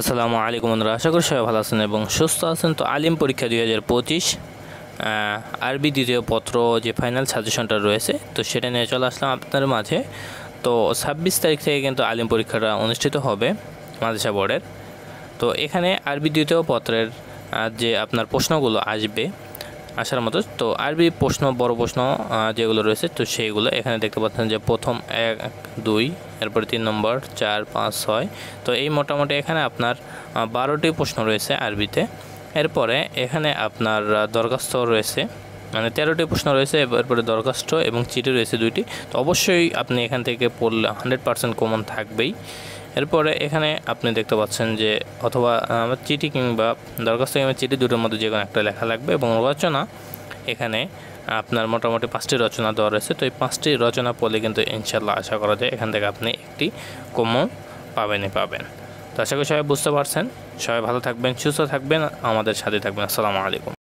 আসসালামু আলাইকুম বন্ধুরা, আশা করি সবাই ভালো আছেন এবং সুস্থ আছেন। তো আলিম পরীক্ষা 2025 আরবি দ্বিতীয় পত্র যে ফাইনাল সাজেশনটা রয়েছে, তো সেটা নিয়ে চলে আসলাম আপনাদের মাঝে। তো 26 তারিখ থেকে কিন্তু আলিম পরীক্ষাটা অনুষ্ঠিত হবে মাদ্রাসা বোর্ডের। তো এখানে আরবি দ্বিতীয় পত্রের যে আপনার প্রশ্নগুলো আসবে আসার মতো, তো আরবি প্রশ্ন বড় প্রশ্ন যেগুলো রয়েছে, তো সেইগুলো এখানে দেখতে পাচ্ছেন যে প্রথম 1, 2, এরপরে 3 নম্বর 4, 5, 6। তো এই মোটামুটি এখানে আপনার 12টি প্রশ্ন রয়েছে আরবিতে। এরপরে এখানে আপনার দরখাস্ত রয়েছে, মানে 13টি প্রশ্ন রয়েছে। এরপরে দরখাস্ত এবং চিঠি রয়েছে 2টি। তো অবশ্যই আপনি এখান থেকে পড়লে 100% কমন থাকবেই। এরপরে এখানে আপনি দেখতে পাচ্ছেন যে অথবা চিঠি কিংবা দরখাস্ত কিংবা চিঠি দুটোর মধ্যে যে কোনো একটা লেখা লাগবে। এবং রচনা এখানে আপনার মোটামুটি 5টি রচনা দেওয়া রয়েছে। তো এই 5টি রচনা পড়লে কিন্তু ইনশাল্লাহ আশা করা যায় এখান থেকে আপনি একটি কমন পাবেন। তো আশা করি সবাই বুঝতে পারছেন। সবাই ভালো থাকবেন, সুস্থ থাকবেন, আমাদের সাথে থাকবেন। আসসালামু আলাইকুম।